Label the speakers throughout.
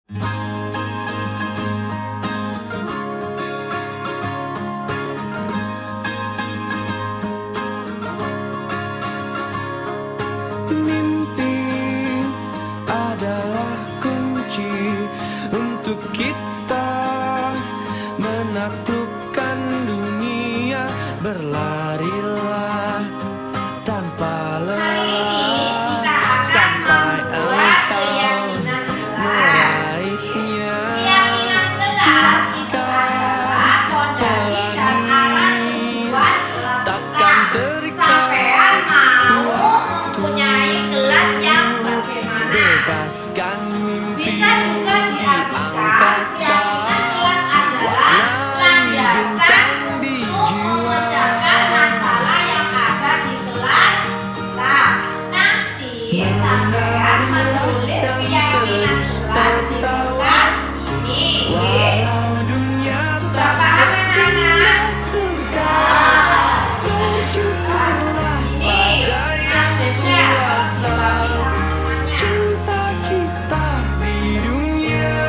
Speaker 1: Mimpi adalah kunci untuk kita menaklukkan dunia. Berlarilah tanpa lelah sampai engkau meraihnya. Laskar pelangi takkan terikat waktu. Bebaskan mimpi di angkasa, warnai bintang di jiwa. Menarilah dan terus tertawa, walau dunia tak seindah surga. Bersyukurlah pada yang kuasa, cinta kita di dunia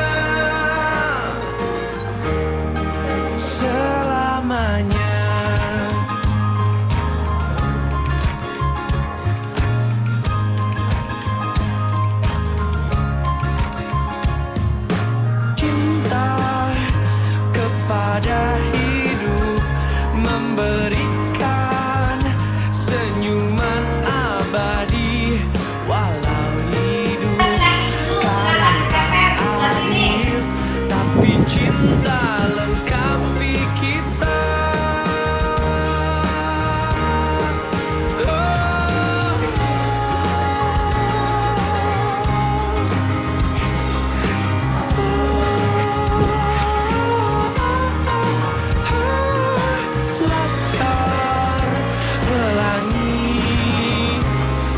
Speaker 1: selamanya. Cinta kepada hidup, memberikan senyuman abadi. Walau hidup kadang tak adil, tapi cinta lengkapi kita. Laskar pelangi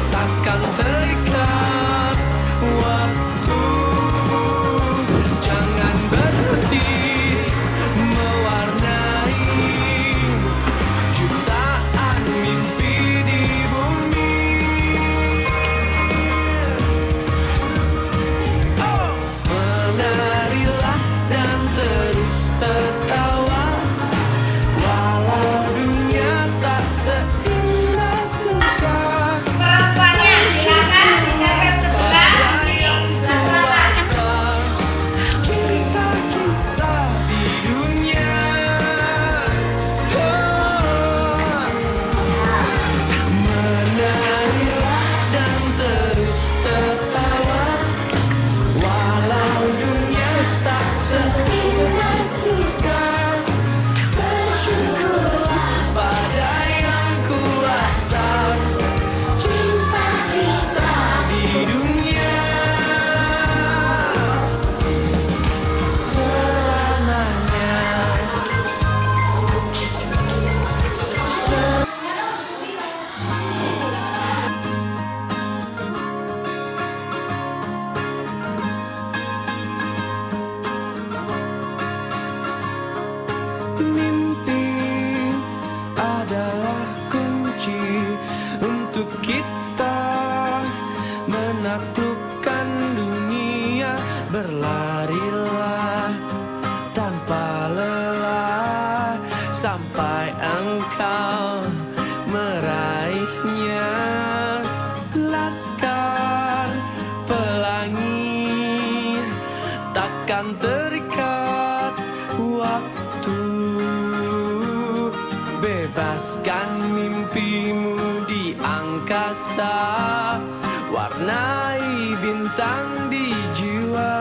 Speaker 1: takkan terikat waktu. Jangan berhenti mewarnai jutaan mimpi di bumi. Oh, menarilah dan terus tertawa, walau dunia tak seindah surga. Pada yang kuasa, cinta kita di dunia. Menarilah dan terus tertawa, walau dunia tak seindah surga. Bersyukurlah pada yang kuasa, cinta kita di dunia selamanya. Mimpi adalah kunci untuk kita menaklukkan dunia. Berlarilah tanpa lelah sampai engkau meraihnya. Laskar pelangi takkan terikat waktu. Bebaskan mimpimu di angkasa, warnai bintang di jiwa.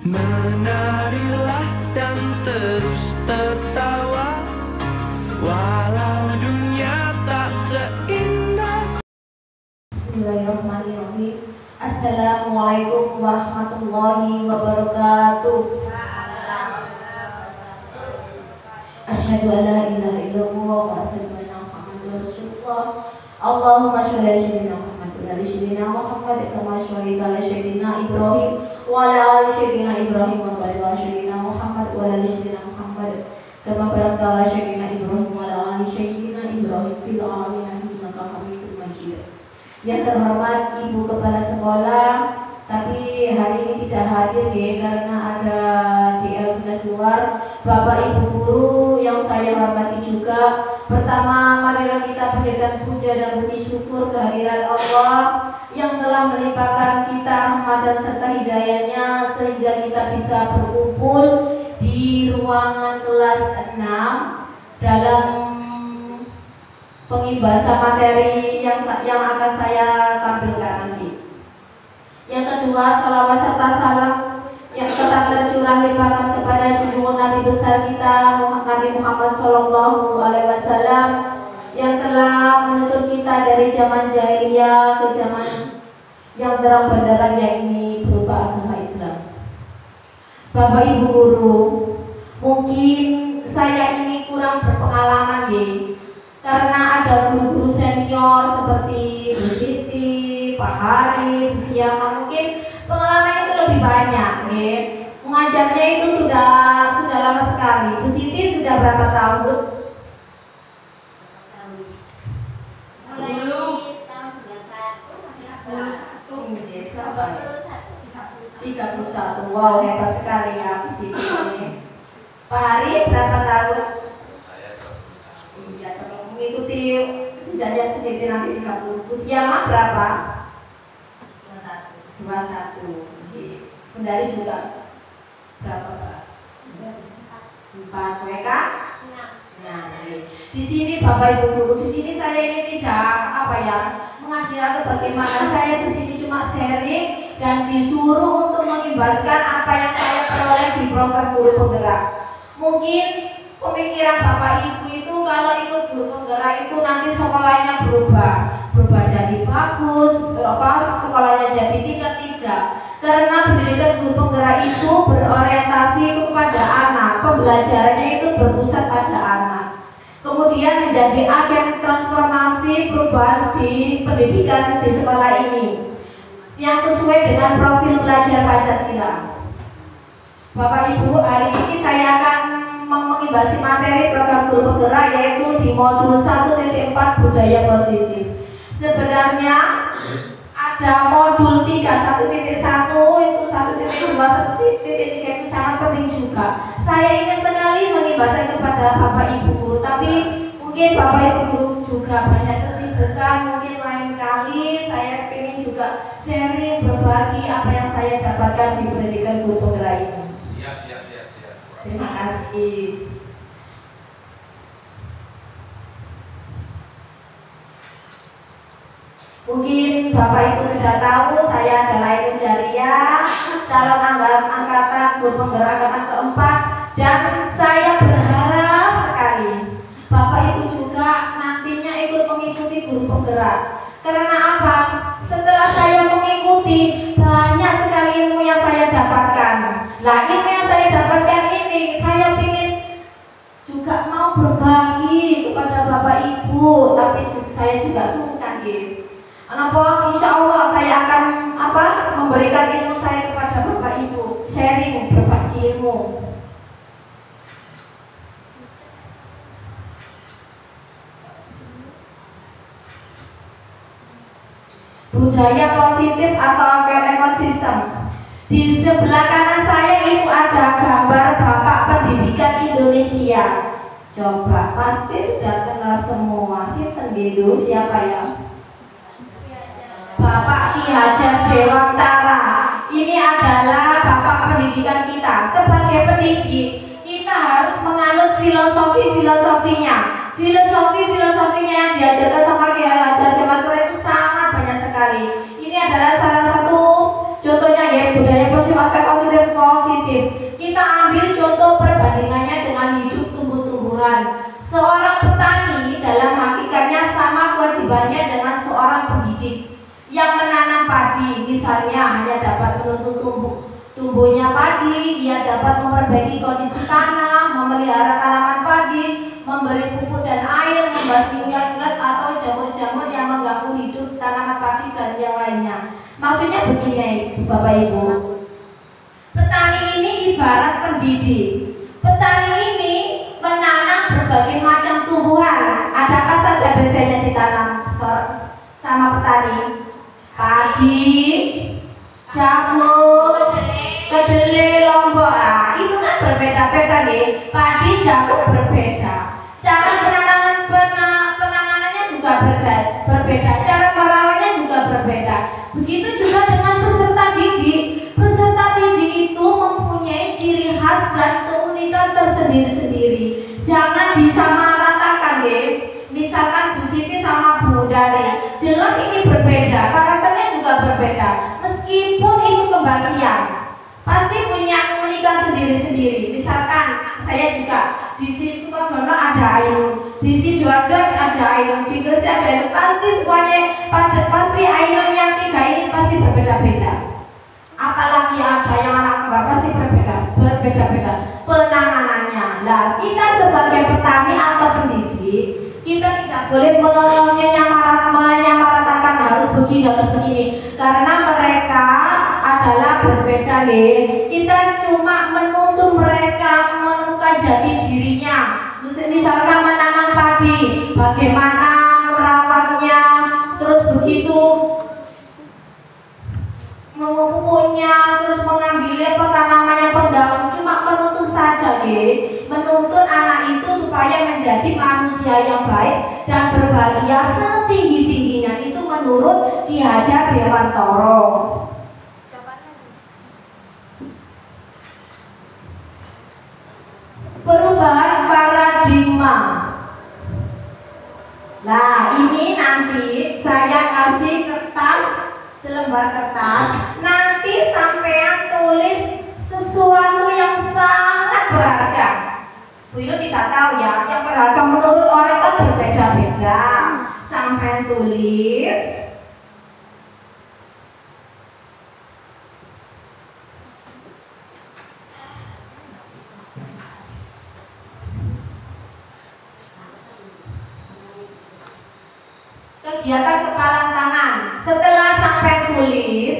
Speaker 1: Menarilah dan terus tertawa, walau dunia tak seindah.
Speaker 2: Bismillahirrahmanirrahim. Assalamualaikum warahmatullahi wabarakatuh. Asyhadu an la ilaha illallah wa asyhadu anna Muhammadar Rasulullah. Allahumma sholli ala sayyidina Muhammad wa ala sayyidina Muhammad kama shallaita ala sayyidina Ibrahim wa ala ali sayyidina Ibrahim wa barik ala sayyidina Muhammad wa ala ali sayyidina Muhammad kama barakta ala sayyidina Ibrahim wa ala ali sayyidina Ibrahim fil alamin innaka Hamidum Majid. Yang terhormat Ibu Kepala Sekolah, tapi hari ini tidak hadir karena ada DL tugas luar. Bapak Ibu guru yang saya hormati juga. Pertama, marilah kita panjatkan puja dan puji syukur kehadirat Allah yang telah melimpahkan kita rahmat dan serta hidayahnya sehingga kita bisa berkumpul di ruangan kelas 6 dalam pengibasan materi yang akan saya tampilkan nanti. Yang kedua, salawat serta salam yang tetap tercurah limpahkan kepada junjungan Nabi besar kita Nabi Muhammad SAW yang telah menuntun kita dari zaman jahiliyah ke zaman yang terang benderang, yakni berupa agama Islam. Bapak Ibu guru, mungkin saya ini kurang berpengalaman karena ada guru-guru senior seperti Bu Siti, Pak Hari, Bu Siama, mungkin pengalaman itu lebih banyak. Mengajarnya itu sudah lama sekali. Bu Siti sudah berapa tahun?
Speaker 3: Mulai tahun 91.
Speaker 2: Berapa ya? 31. Wow, hebat sekali ya Bu Siti ini. Pak Hari berapa tahun? Iya, kalau mengikuti jejaknya Bu Siti nanti 30. Bu Siama berapa? 21. Bundari juga berapa Pak? 4. Mereka? Nah, di sini Bapak Ibu guru, di sini saya ini tidak mengajar atau bagaimana. Saya di sini cuma sharing dan disuruh untuk mengibaskan apa yang saya peroleh di program guru penggerak. Mungkin pemikiran Bapak Ibu itu kalau ikut guru penggerak itu nanti sekolahnya berubah jadi bagus, sekolahnya jadi tidak. Karena pendidikan guru penggerak itu berorientasi kepada anak, pembelajarannya itu berpusat pada anak. Kemudian menjadi agen transformasi perubahan di pendidikan di sekolah ini yang sesuai dengan profil pelajar Pancasila. Bapak Ibu, hari ini saya akan mengibasi materi program guru penggerak yaitu di modul 1.4 budaya positif. Sebenarnya ada modul 3, 1.1 itu 1.2, 1.3 itu sangat penting juga. Saya ingin sekali mengibaskan kepada Bapak Ibu guru, tapi mungkin Bapak Ibu guru juga banyak kesibukan. Mungkin lain kali saya ingin juga sharing, berbagi apa yang saya dapatkan di pendidikan guru penggerak ini. Siap. Terima kasih. Mungkin Bapak Ibu sudah tahu saya adalah Ibu Jariah, calon angkatan guru penggerak angkatan keempat, dan saya berharap sekali Bapak Ibu juga nantinya ikut mengikuti guru penggerak. Karena apa? Setelah saya mengikuti, banyak sekali ilmu yang saya dapatkan. Lah, ilmu yang saya dapatkan ini saya ingin juga mau berbagi kepada Bapak Ibu, tapi saya juga sungkan Kenapa? Insya Allah saya akan memberikan ilmu saya kepada Bapak Ibu, sharing, berbagi ilmu. Budaya positif atau ekosistem. Di sebelah kanan saya itu ada gambar Bapak Pendidikan Indonesia. Coba pasti sudah kenal semua. Siapa ya? Bapak Ki Hajar Dewantara. Ini adalah Bapak Pendidikan kita. Sebagai pendidik, kita harus menganut filosofinya. Filosofinya yang diajarkan sama Ki Hajar Dewantara itu sangat banyak sekali. Ini adalah salah satu contohnya budaya positif. Kita ambil contoh perbandingannya dengan hidup tumbuh-tumbuhan. Seorang petani dalam hakikatnya sama kewajibannya dengan seorang pendidik yang menanam padi. Misalnya hanya dapat menuntut tumbuhnya padi, ia dapat memperbaiki kondisi tanah, memelihara tanaman padi, memberi pupuk dan air, membasmi ulat-ulat atau jamur-jamur yang mengganggu hidup tanaman padi dan yang lainnya. Maksudnya begini Bapak Ibu, petani ini ibarat pendidik. Petani ini menanam berbagai macam tumbuhan. Ada apa saja biasanya ditanam sama petani? petani? Padi, jagung, kedelai, lombok. Nah, itu kan berbeda-beda nih. Padi, jagung berbeda. Cara penanganannya juga berbeda. Cara merawatnya juga berbeda. Begitu juga dengan peserta didik. Peserta didik itu mempunyai ciri khas dan keunikan tersendiri-sendiri. Jangan disamaratakan ya. Misalkan Bu Siti sama Bu Dari, jelas ini berbeda, karakternya juga berbeda. Meskipun itu kembar siang, pasti punya keunikan sendiri-sendiri. Misalkan saya juga di Sukodono ada Ainun, di Sidoarjo ada Ainun, di Gresik ada Ainun. Pasti semuanya pasti Ainun yang tiga ini pasti berbeda-beda. Apalagi ada yang anak kembar pasti berbeda-beda penanganannya. Lah kita sebagai petani atau pendidik, kita tidak boleh menyamaratakan harus begini, karena mereka adalah berbeda ya. Kita cuma menuntun mereka menemukan jati dirinya. Misalkan menanam padi, bagaimana merawatnya, terus begitu memupuknya, terus mengambil tanamannya pengganggu, cuma menuntun saja ya. Menuntun anak itu supaya menjadi manusia yang baik dan berbahagia setinggi-tingginya, itu menurut Ki Hajar Dewantoro. Perubahan paradigma. Nah, ini nanti saya kasih kertas, selembar kertas, nanti sampean tulis sesuatu yang sangat berharga. Bu Inu tidak tahu ya, yang berharga menurut orang kan berbeda-beda. Sampean tulis kegiatan kepalan tangan. Setelah sampai tulis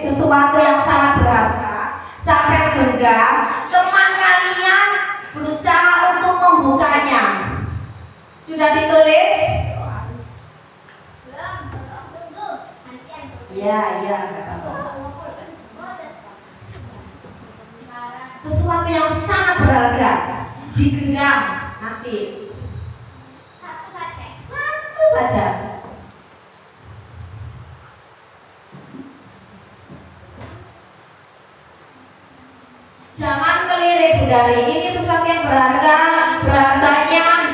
Speaker 2: sesuatu yang sangat berharga, sampai genggam, teman kalian berusaha untuk membukanya. Sudah ditulis? Iya, enggak apa-apa. Sesuatu yang sangat berharga digenggam nanti. Satu saja. Jangan keliru Bu Dari, ini sesuatu yang berharga,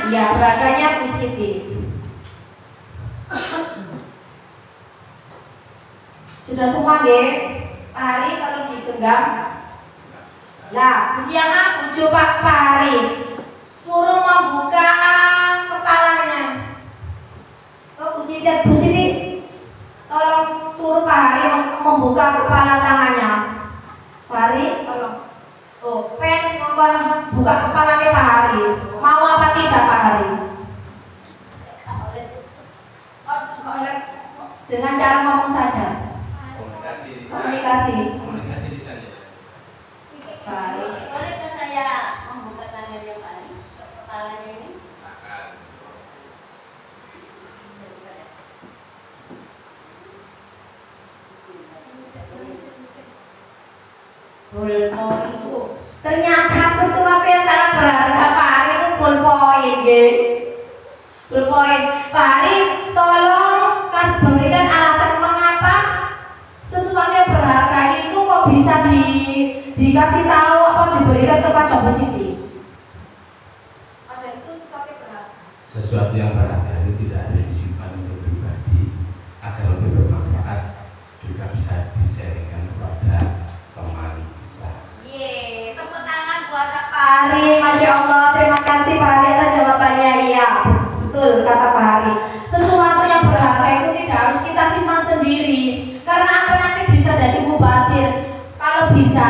Speaker 2: berharganya positif. Sudah semua nggih? Pak Hari kalau digenggam. Lah, usianya bujuk Pak Hari. Suruh membuka kepalanya. Oh, Bu Siti, tolong suruh Pak Hari membuka kepala tangannya. Pak Hari, tolong. Oh, pen ngomong buka kepalanya Pak Hari. Mau apa tidak Pak Hari? Oh, dengan cara ngomong saja. Komunikasi.
Speaker 4: Di sana.
Speaker 2: Pak Hari.
Speaker 3: Bolehkah saya membuka tangannya Pak Hari? Kepalanya ini?
Speaker 2: Bullpoint itu ternyata sesuatu yang sangat berharga. Pak Hari itu bullpoint bullpoint. Pak Hari tolong berikan alasan mengapa sesuatu yang berharga itu kok bisa dikasih tahu apa diberikan kepada Bu Siti. Ada itu sesuatu yang berharga.
Speaker 4: Sesuatu yang berharga itu tidak harus disimpan untuk pribadi, agar lebih bermanfaat, juga bisa di-sharingkan kepada teman kita.
Speaker 2: Tepuk tangan buat Pak Hari. Masya Allah, terima kasih Pak Hari atas jawabannya. Iya, betul kata Pak Hari. Sesuatu yang berharga itu tidak harus kita simpan sendiri. Karena apa, nanti bisa jadi mubazir. Kalau bisa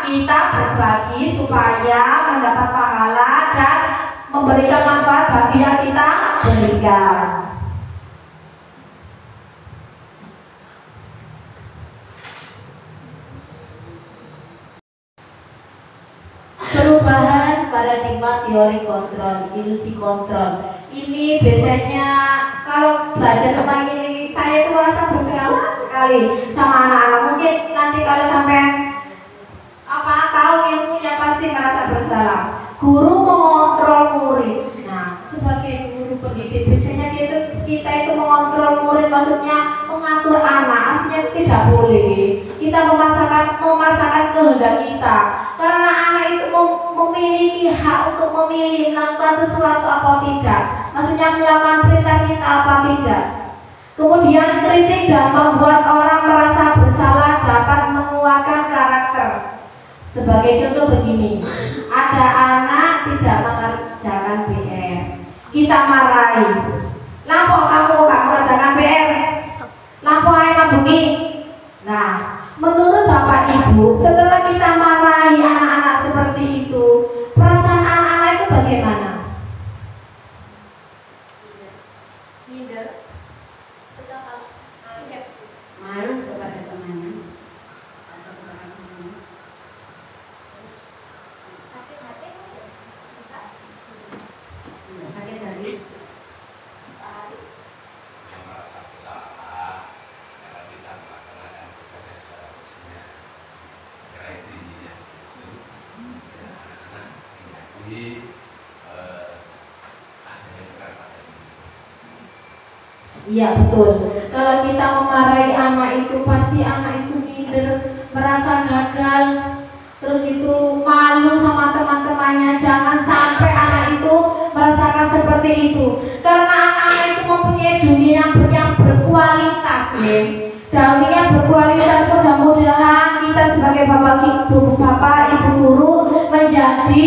Speaker 2: kita berbagi supaya mendapat pahala dan memberikan manfaat bagi yang kita berikan. Perubahan paradigma teori kontrol, ilusi kontrol. Ini biasanya kalau belajar tentang ini saya itu merasa bersalah sekali sama anak-anak. Mungkin nanti kalau sampai tahu ilmunya pasti merasa bersalah. Guru mengontrol murid. Nah, sebagai guru pendidik biasanya kita itu mengontrol murid, maksudnya mengatur anak. Aslinya tidak boleh. Kita memaksakan kehendak kita. Karena anak itu memiliki hak untuk memilih melakukan sesuatu apa tidak. Maksudnya melakukan perintah kita apa tidak. Kemudian kritik dan membuat orang merasa bersalah dapat menguatkan karakter. Sebagai contoh begini, ada anak tidak mengerjakan PR, kita marahi. Lapo kamu gak mengerjakan PR? Lapo ayo ngabungi. Nah, menurut Bapak Ibu, setelah kita marahi anak-anak seperti itu, perasaan anak-anak itu bagaimana?
Speaker 3: Minder. Terus apa?
Speaker 2: Malu kepada temannya.
Speaker 3: Sakit hati bisa.
Speaker 2: Sakit hati.
Speaker 4: yang merasa bersalah karena tidak melaksanakan tugas yang secara khususnya. Karena itu intinya ya, anak-anak menjadi adanya beberapa ini.
Speaker 2: Iya betul. Kalau kita memarahi anak itu pasti anak itu minder, merasa gagal, terus itu malu sama teman-temannya. Jangan sampai anak itu merasakan seperti itu. Karena anak-anak itu mempunyai dunia yang berkualitas, ya. Dunia berkualitas. Mudah-mudahan kita sebagai bapak ibu guru menjadi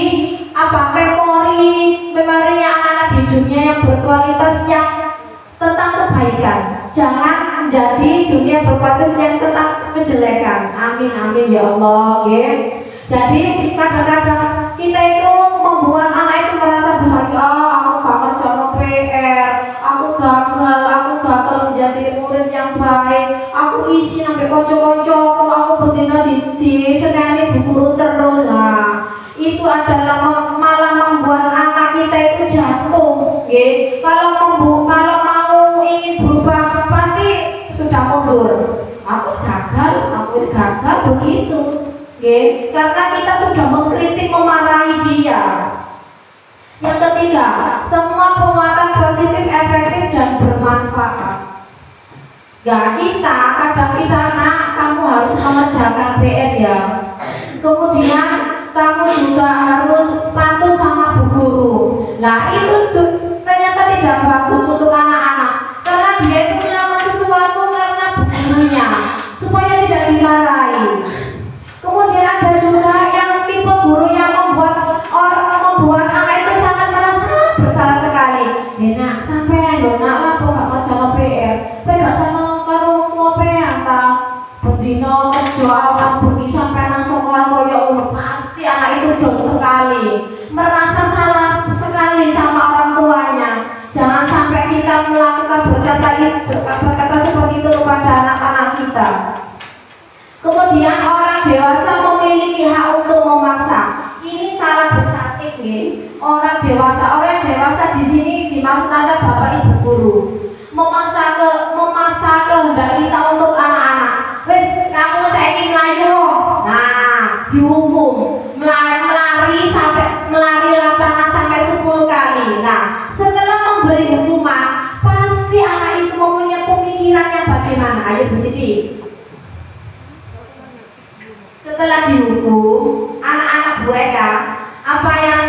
Speaker 2: memorinya anak-anak di dunia yang berkualitas yang tentang kebaikan. Jangan menjadi dunia berkualitas yang tentang kejelekan. Amin amin ya Allah, ya. Jadi kadang-kadang kita itu membuat anak itu merasa bersalah. Aku gak ngerjain PR, aku gagal menjadi murid yang baik. Aku isi sampai konco-konco, aku betina di seneni bu guru terus. Nah, itu adalah malah membuat anak kita itu jatuh. Okay? Kalau mau ingin berubah pasti sudah mundur. Aku gagal begitu. Okay? Karena kita sudah mengkritik, memarahi dia. Yang ketiga, semua penguatan positif, efektif dan bermanfaat. Kadang kita nak, kamu harus mengerjakan PR ya. Kemudian kamu juga harus patuh sama bu guru. Nah itu ternyata tidak bagus untuk anak-anak, karena dia itu melakukan sesuatu karena bu gurunya supaya tidak dimarahi. Kemudian ada juga yang tipe guru yang membuat anak itu sangat merasa bersalah sekali. Enak sampai nak lah kok gak ngerjain PR, gak sama karo tua PR ta. Bendino kerja awan bengi sampai nang sekolah koyo ngono, pasti anak itu dong sekali, merasa salah sekali sama orang tuanya. Jangan sampai kita melakukan berkata seperti itu kepada anak-anak kita. Kemudian orang dewasa memiliki hak untuk memaksa. Ini salah besar ini. Orang dewasa di sini dimaksud ada bapak ibu guru. Memaksa kehendak kita untuk anak-anak. Wes kamu saiki melayu. Nah, dihukum. Melari lapangan sampai 10 kali. Nah, setelah memberi hukuman, pasti anak itu mempunyai pemikiran yang bagaimana? Ayo Bu Siti. Setelah dihukum, anak-anak Bu Eka, apa yang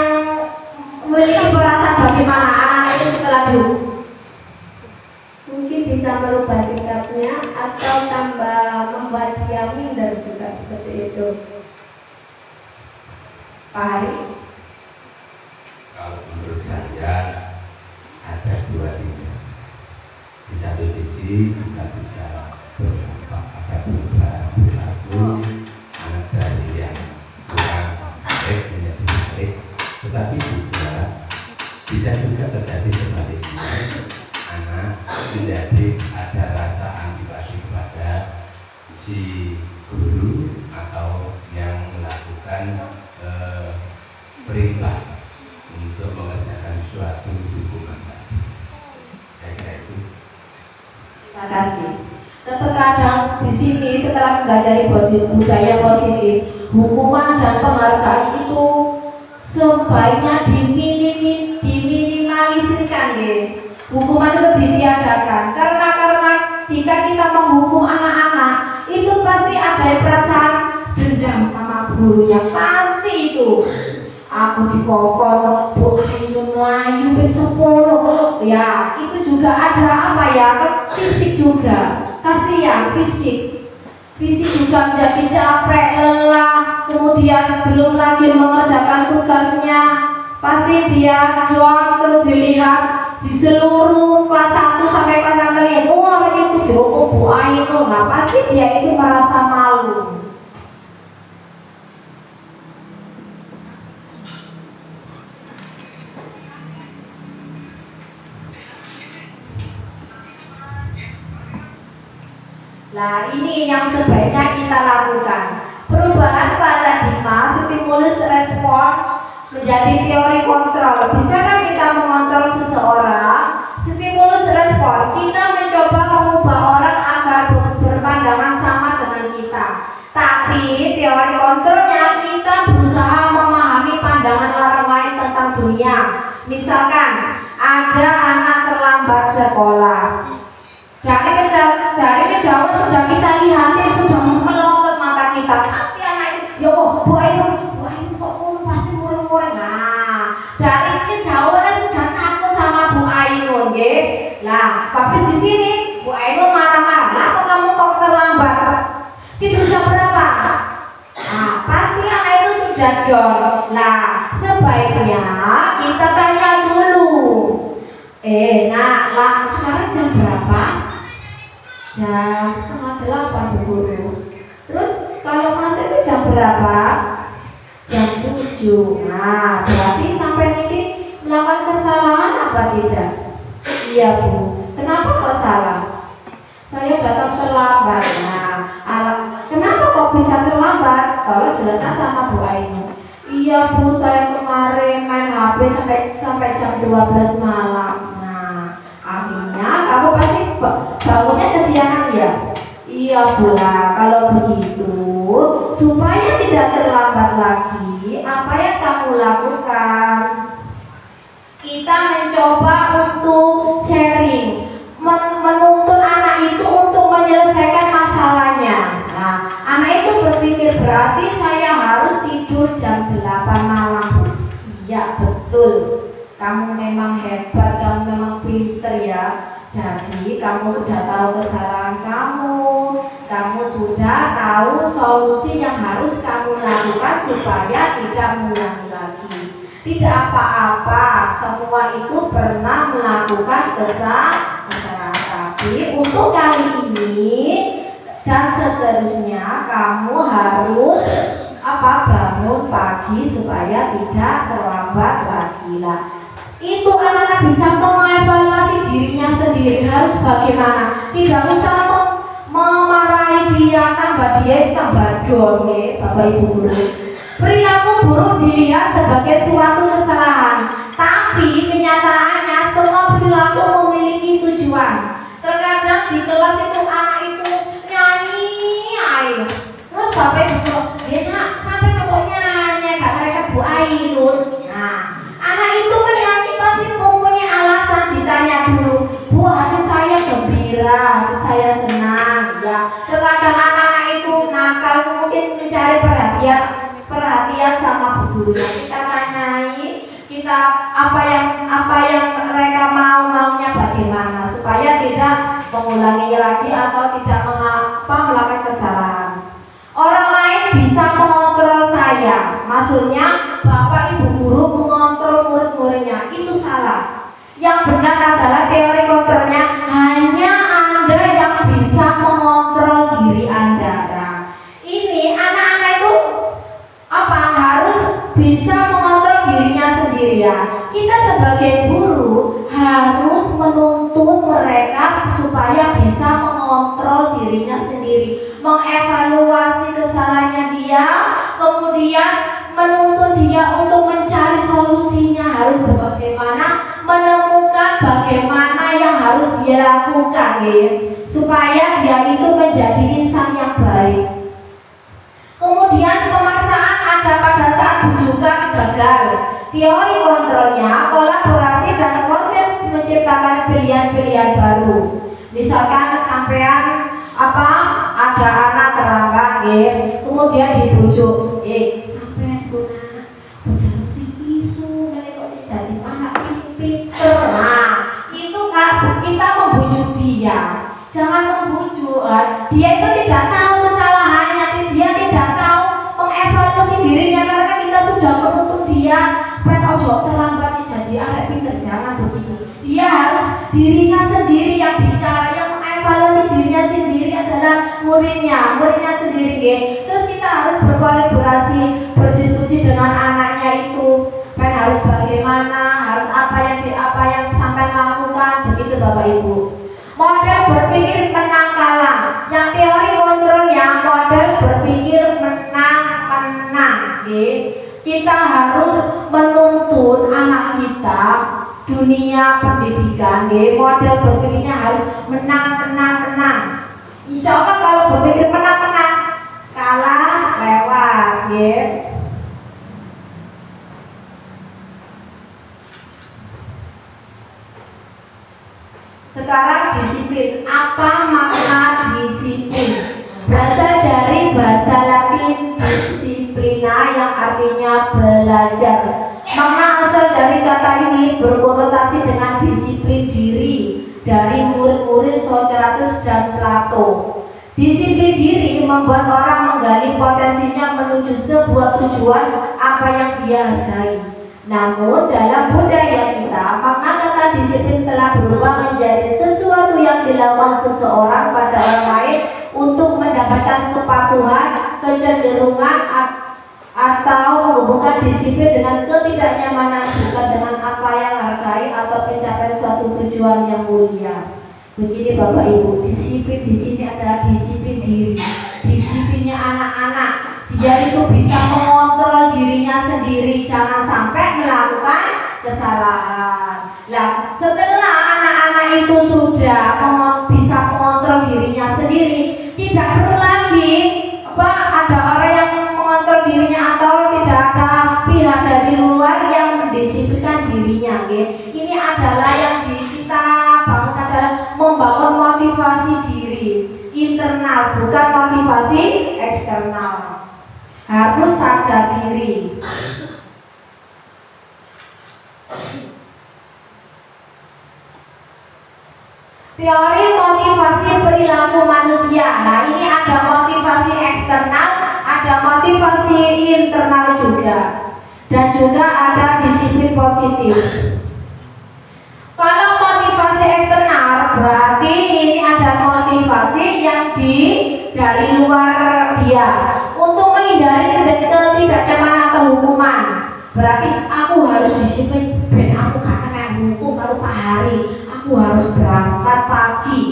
Speaker 2: memiliki perasaan bagaimana anak-anak itu setelah dihukum?
Speaker 5: Mungkin bisa merubah sikapnya atau tambah membuat dia minder juga seperti itu.
Speaker 2: Pak Hari?
Speaker 4: Kalau menurut saya ada dua tindakan. Di satu sisi juga bisa berdampak pada perubahan perilaku anak dari yang kurang baik menjadi baik, tetapi juga bisa juga terjadi sebaliknya, anak menjadi ada rasa antipati kepada si guru atau yang melakukan perintah untuk mengerjakan suatu hukuman tadi. Saya kira itu.
Speaker 2: Terima kasih. Terkadang di sini setelah mempelajari budaya positif, hukuman dan penghargaan itu sebaiknya diminimalisirkan ya. Hukuman itu ditiadakan karena jika kita menghukum anak-anak itu pasti ada perasaan dendam sama gurunya, pasti itu. Aku dikokon Bu Ainun Melayu ping 10 ya, itu juga ada apa ya, fisik juga, kasihan fisik juga menjadi capek, lelah, kemudian belum lagi mengerjakan tugasnya, pasti dia doang terus dilihat di seluruh kelas 1 sampai kelas 6 lihat, oh orang itu dihukum Bu Ainun, nah pasti dia itu merasa malu. Nah ini yang sebaiknya kita lakukan. Perubahan paradigma stimulus respon menjadi teori kontrol. Bisakah kita mengontrol seseorang? Stimulus respon, kita mencoba mengubah orang agar berpandangan sama dengan kita. Tapi teori kontrolnya kita berusaha memahami pandangan orang lain tentang dunia. Misalkan ada anak terlambat sekolah. Dari kejauhan sudah kita lihat, sudah melontot mata kita. Pasti anak itu, ya Bu Ainun kok pasti muring-muring. Nah, dari kejauhan sudah takut sama Bu Ainun, nggih. Lah, habis di sini Bu Ainun marah-marah. Kenapa kamu kok terlambat? Tidur jam berapa? Nah, pasti anak itu sudah down. Lah, sebaiknya kita tanya dulu. Nak, sekarang jam berapa? Jam 7:30 Bu Guru. Terus kalau masuk itu jam berapa? Jam 7. Nah, berarti sampai ini melakukan kesalahan apa tidak? Iya Bu. Kenapa kok salah? Saya datang terlambat. Nah, kenapa kok bisa terlambat? Kalau jelaskan sama Bu Ainun. Iya Bu, saya kemarin main HP sampai jam 12 malam. Nah, akhirnya kamu pasti bangunnya kesiangan ya? Iya Bu lah, kalau begitu supaya tidak terlambat lagi, apa yang kamu lakukan? Kita mencoba untuk sharing, menuntun anak itu untuk menyelesaikan masalahnya. Nah, anak itu berpikir berarti saya harus tidur jam 8 malam Bu. Iya betul, kamu memang hebat, kamu memang pinter ya. Jadi kamu sudah tahu kesalahan kamu sudah tahu solusi yang harus kamu lakukan supaya tidak mengulangi lagi. Tidak apa-apa, semua itu pernah melakukan kesalahan. Tapi untuk kali ini dan seterusnya kamu harus bangun pagi supaya tidak terlambat lagi lah. Itu anak-anak bisa mengevaluasi dirinya sendiri harus bagaimana. Tidak usah memarahi dia, tambah down ya Bapak Ibu Guru. Perilaku buruk dilihat sebagai suatu kesalahan, tapi kenyataannya semua perilaku memiliki tujuan. Terkadang di kelas itu anak itu nyanyi ayo. Terus Bapak Ibu Guru, "Nak, sampai kok nyanyi gak mereka Bu Ainun." Nah, anak itu menyanyi pasti mempunyai alasan. Ditanya dulu, "Bu, hati saya gembira, hati saya senang." Ya, terkadang anak-anak itu nakal, mungkin mencari perhatian sama bu gurunya. Kita tanyai, kita apa yang mereka maunya bagaimana supaya tidak mengulangi lagi atau tidak melakukan kesalahan. Orang lain bisa mengontrol saya, maksudnya Bapak Ibu Guru mengontrol murid-muridnya, itu salah. Yang benar adalah teori kontrolnya hanya Anda yang bisa mengontrol diri Anda. Nah, ini anak-anak itu harus bisa mengontrol dirinya sendiri ya. Kita sebagai guru harus menuntun mereka supaya bisa mengontrol dirinya sendiri, mengevaluasi kesalahannya dia, kemudian menuntun dia untuk mencari solusinya harus bagaimana, menemukan bagaimana yang harus dia lakukan ya, supaya dia itu Teori kontrolnya kolaborasi dan proses menciptakan pilihan-pilihan baru. Misalkan sampean ada anak terlambat kemudian dibujuk, sampean guna budal sing isu kok dadi anak wis pinter. Nah, itu kan kita membujuk dia. Jangan membujuk. Dia itu tidak tahu kesalahannya, dia tidak tahu mengevaluasi dirinya karena kita sudah menuntut dia ojo terlambat jadi anak pinter. Jangan begitu. Dia harus dirinya sendiri yang bicara, yang mengevaluasi dirinya sendiri adalah muridnya sendiri. Terus kita harus berkolaborasi, berdiskusi dengan anaknya itu, harus bagaimana, harus apa yang sampai lakukan, begitu Bapak Ibu. Model berpikir menang kalah. Yang teori kontrolnya model berpikir menang. Kita harus menuntun anak kita dunia pendidikan, model berpikirnya harus menang. Insya Allah kalau berpikir menang, kalah lewat. Sekarang disiplin. Apa makna disiplin? Berasal dari bahasa Latin disciplina yang artinya belajar. Makna asal dari kata ini berkonotasi dengan disiplin diri dari murid-murid Socrates dan Plato. Disiplin diri membuat orang menggali potensinya menuju sebuah tujuan apa yang dia hargai. Namun dalam budaya kita, makna kata disiplin telah berubah menjadi sesuatu yang dilakukan seseorang pada orang lain untuk mendapatkan kepatuhan, kecenderungan atau menghubungkan disiplin dengan ketidaknyamanan, bukan dengan apa yang hargai atau mencapai suatu tujuan yang mulia. Begini Bapak Ibu, disiplin di sini adalah disiplin diri, disiplinnya anak-anak. Dia itu bisa mengontrol dirinya sendiri, jangan sampai melakukan kesalahan. Nah, setelah anak-anak itu sudah bisa mengontrol dirinya sendiri, tidak perlu lagi ada orang yang mengontrol dirinya atau tidak ada pihak dari luar yang mendisiplinkan dirinya. Ini adalah yang kita bangun adalah membangun motivasi diri internal, bukan motivasi eksternal. Harus sadar diri. Teori motivasi perilaku manusia. Nah, ini ada motivasi eksternal, ada motivasi internal juga, dan juga ada disiplin positif. Kalau motivasi eksternal berarti ini ada motivasi yang dari luar dia untuk menghindari ketidaknyamanan atau hukuman. Berarti aku harus disiplin ben aku gak kena hukum baru Pak Hari. Aku harus berangkat pagi.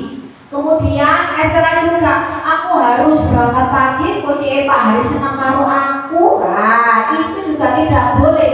Speaker 2: Kemudian eksternal juga, aku harus berangkat pagi. Kok Pak Hari senang karo aku. Nah, itu juga tidak boleh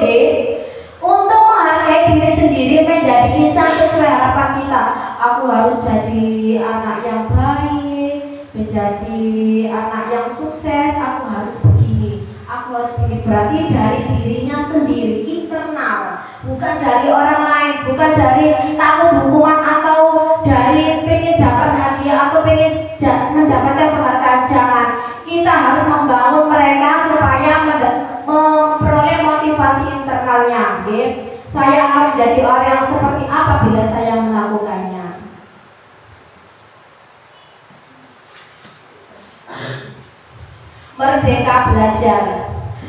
Speaker 2: Untuk menghargai diri sendiri, menjadi insan sesuai harapan kita. Aku harus jadi anak yang baik, menjadi anak yang sukses. Aku harus begini, aku harus begini. Berarti dari dirinya sendiri, internal, bukan dari orang lain, bukan dari takut hukuman atau dari pengen dapat hadiah atau pengen mendapatkan penghargaan. Jangan. Kita harus membangun mereka supaya memperoleh motivasi internalnya. Saya akan menjadi orang yang seperti apa bila saya melakukannya. Merdeka belajar.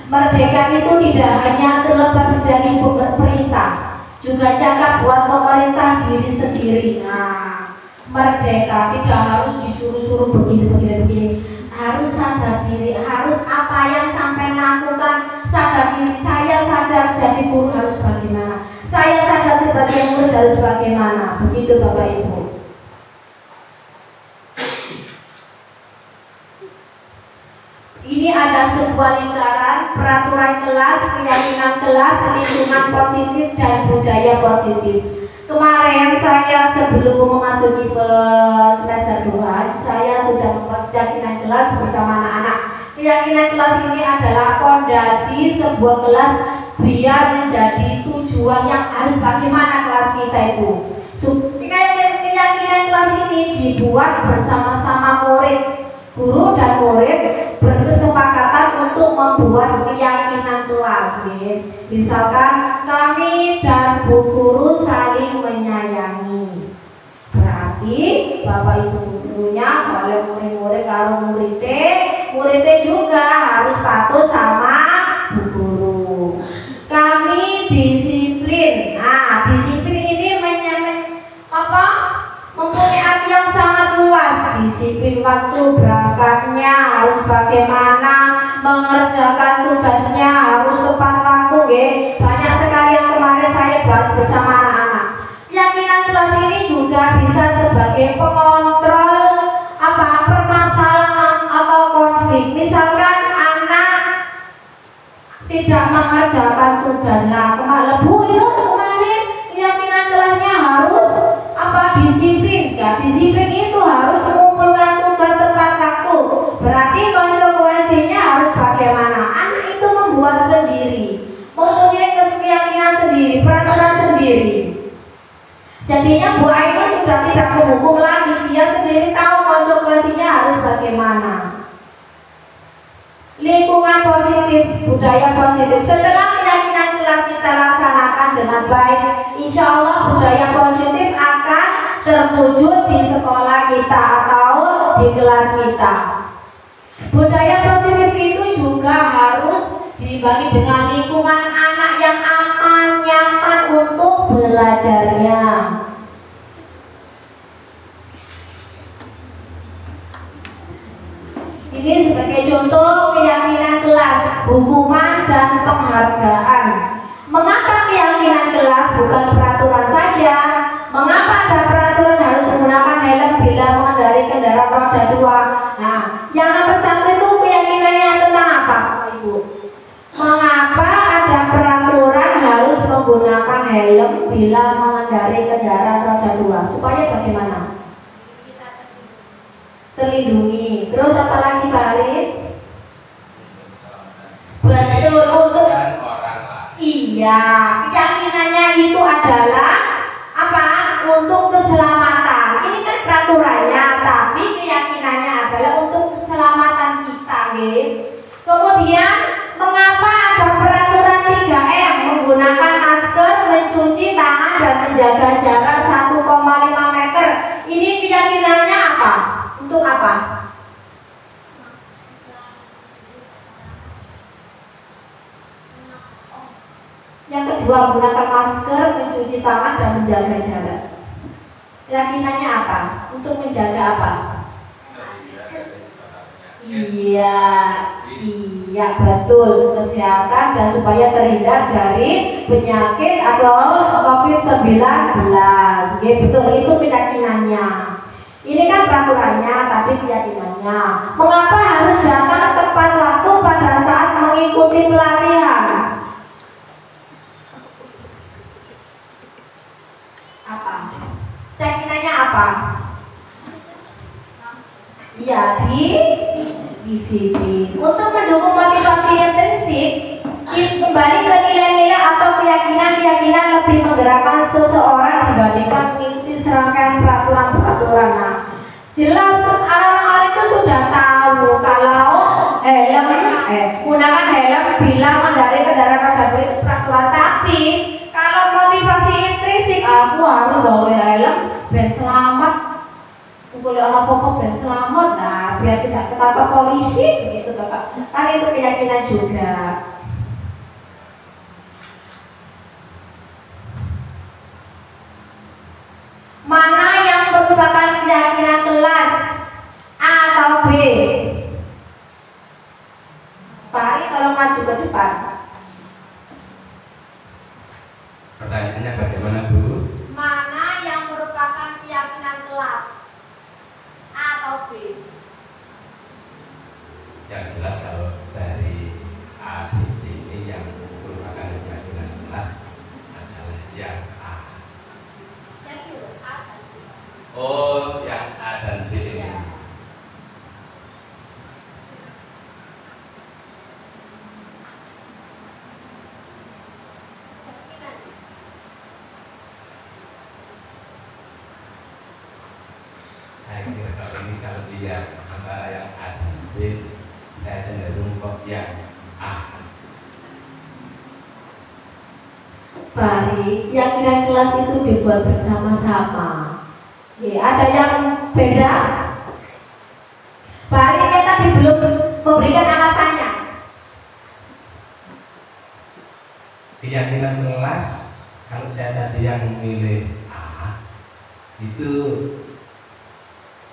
Speaker 2: Merdeka itu tidak hanya terlepas dari perintah, juga cakap buat pemerintah diri sendiri. Nah, merdeka tidak harus disuruh-suruh begini. Harus sadar diri, harus apa yang sampai lakukan, sadar diri. Saya sadar jadi guru harus bagaimana, saya sadar sebagai murid harus bagaimana. Begitu Bapak Ibu. Ini ada sebuah lingkaran, peraturan kelas, keyakinan kelas, lingkungan positif, dan budaya positif. Kemarin saya sebelum memasuki semester 2, saya sudah membuat keyakinan kelas bersama anak-anak. Keyakinan kelas ini adalah fondasi sebuah kelas biar menjadi tujuan yang harus bagaimana kelas kita itu. Keyakinan kelas ini dibuat bersama-sama murid, guru dan murid berkesepakatan untuk membuat keyakinan kelas. Misalkan kami dan Bu Guru saling menyayangi. Berarti Bapak Ibu gurunya oleh murid-murid karo muridnya juga harus patuh sama Bu Guru. Kami disiplin. Nah, disiplin ini mempunyai arti yang sangat luas. Disiplin waktu berangkatnya harus bagaimana, mengerjakan tugasnya harus tepat waktu. Banyak sekali yang kemarin saya bahas bersama anak-anak. Keyakinan kelas ini juga bisa sebagai pengontrol permasalahan atau konflik. Misalkan anak tidak mengerjakan tugas. Nah, Bu itu kemarin keyakinan kelasnya harus disiplin. Ya, disiplin itu harus mengumpulkan tugas tepat waktu. Berarti konsekuensinya harus bagaimana? Anak itu membuat sendiri, mempunyai keyakinan sendiri, peraturan sendiri. Jadinya Bu Ainul sudah tidak menghukum lagi, dia sendiri tahu konsekuensinya harus bagaimana. Lingkungan positif, budaya positif. Setelah keyakinan kelas kita laksanakan dengan baik, insya Allah budaya positif akan terwujud di sekolah kita atau di kelas kita. Budaya positif itu juga harus dibagi dengan lingkungan anak yang aman, nyaman untuk belajarnya. Ini sebagai contoh keyakinan kelas, hukuman dan penghargaan. Mengapa keyakinan kelas bukan peraturan saja? Mengapa ada peraturan harus menggunakan helm bila mengendarai kendaraan roda 2? Nah, yang nomor 1 itu keyakinannya tentang apa, Bapak Ibu? Mengapa ada peraturan harus menggunakan helm bila mengendarai kendaraan roda 2? Supaya bagaimana? Terlindungi. Terus apa lagi, Pak Arif? Betul, untuk iya, keyakinannya itu adalah untuk keselamatan. Ini kan peraturannya, tapi keyakinannya adalah untuk keselamatan kita. Kemudian mengapa ada peraturan 3M, menggunakan masker, mencuci tangan dan menjaga jarak 1,5 meter? Ini keyakinannya apa? Untuk apa? Yang kedua, menggunakan masker, mencuci tangan dan menjaga jarak. Keyakinannya apa? Untuk menjaga apa? Iya betul, kesehatan dan supaya terhindar dari penyakit atau COVID-19. Betul, itu keyakinannya. Ini kan peraturannya, tadi keyakinannya. Mengapa harus datang tepat waktu pada saat mengikuti pelatihan? Apa? Keyakinannya apa? Iya, disiplin. Untuk mendukung motivasi intrinsik, kembali ke nilai-nilai atau keyakinan-keyakinan lebih menggerakkan seseorang dibandingkan mengikuti serangkaian peraturan-peraturan. Nah, jelas orang-orang itu sudah tahu kalau gunakan helm bila mengendarai kendaraan roda 2 itu peraturan. Tapi kalau motivasi intrinsik, aku harus gawe helm ben selamat, boleh apa-apa ben selamat, nah biar tidak ketangkap polisi, begitu Kakak. Kan itu keyakinan juga. Mana yang merupakan keyakinan kelas, A atau B? Pak Ari tolong maju ke depan.
Speaker 4: Pertanyaannya bagaimana, Bu?
Speaker 2: Mana yang merupakan keyakinan kelas, A atau B?
Speaker 4: Yang jelas kalau dari A, B, C ini yang merupakan keyakinan kelas adalah yang A. Oh, yang A dan B ini. pilihan antara yang A dan B, saya cenderung kok yang A.
Speaker 2: Baik, keyakinan kelas itu dibuat bersama-sama. Oke, ada yang beda? Pak Ari tadi belum memberikan alasannya.
Speaker 4: Keyakinan kelas, kalau saya tadi yang memilih A, itu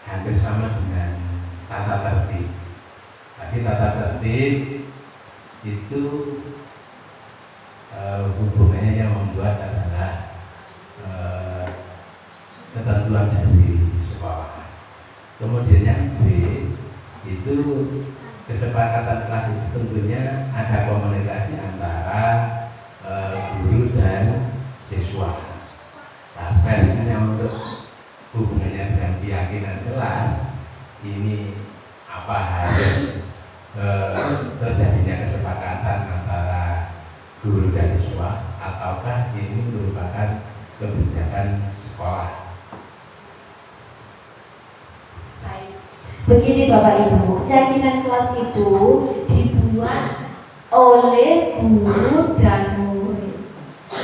Speaker 4: hampir sama dengan tata tertib. Tapi tata tertib itu hubungannya yang membuat adalah ketentuan dari sekolah. Kemudian yang B itu kesepakatan kelas itu tentunya ada komunikasi antara guru dan siswa. Nah, versinya untuk hubungannya dengan keyakinan kelas ini apa harus terjadinya kesepakatan antara guru dan siswa ataukah ini merupakan kebijakan sekolah.
Speaker 2: Baik. Begini Bapak Ibu, keyakinan kelas itu dibuat oleh guru dan murid.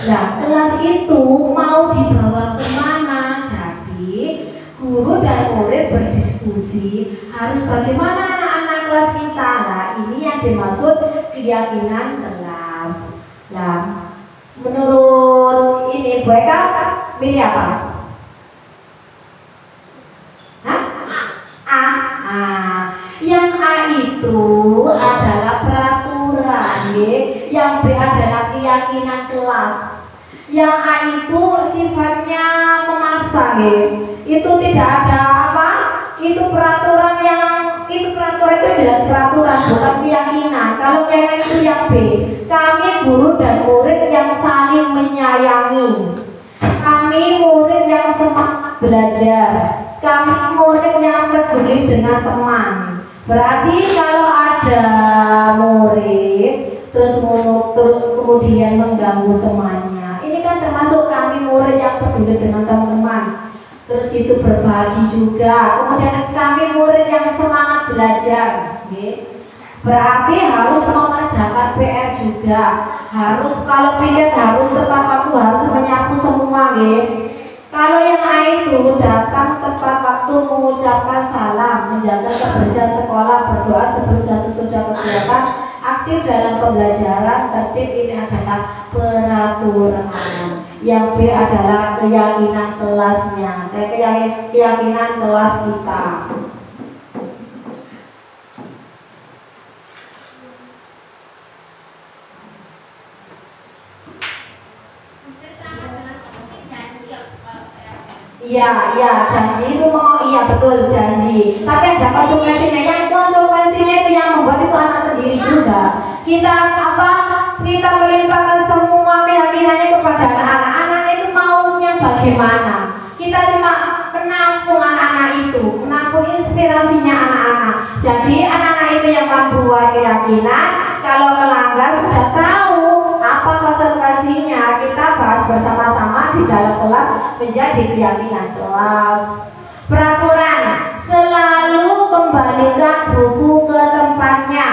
Speaker 2: Nah, kelas itu mau dibawa kemana? Jadi guru dan murid berdiskusi harus bagaimana anak-anak kelas kita. Nah, ini yang dimaksud keyakinan kelas. Nah, menurut ini Bu Eka pilih apa? Hah? A. Yang A itu adalah peraturan, yang B adalah keyakinan kelas. Yang A itu sifatnya memasang, itu tidak ada apa? Itu peraturan itu jelas peraturan, bukan keyakinan. Kalau keyakinan itu yang B, kami guru dan murid yang saling menyayangi, kami murid yang semangat belajar, kami murid yang peduli dengan teman. Berarti kalau ada murid terus kemudian mengganggu temannya, ini kan termasuk kami murid yang peduli dengan teman-teman. Terus itu berbagi juga. Kemudian kami murid yang semangat belajar, berarti harus mengerjakan PR juga. Harus kalau pikir harus tepat waktu, harus menyapu semua, Kalau yang A itu datang tepat waktu, mengucapkan salam, menjaga kebersihan sekolah, berdoa sebelum dan sesudah kegiatan, aktif dalam pembelajaran, tertib, ini adalah peraturan. Yang B adalah keyakinan kelasnya, keyakinan kelas kita. Iya, janji itu iya betul janji. Tapi ada konsekuensinya. Yang konsekuensinya itu yang membuat itu anak sendiri juga. Kita melimpahkan semua keyakinannya kepada anak-anak itu maunya bagaimana. Kita cuma menampung anak-anak itu, menampung inspirasinya anak-anak. Jadi anak-anak itu yang membuat keyakinan, kalau melanggar sudah tahu apa konsekuensinya. Kita bahas bersama-sama di dalam kelas menjadi keyakinan kelas. Peraturan, selalu kembalikan buku ke tempatnya.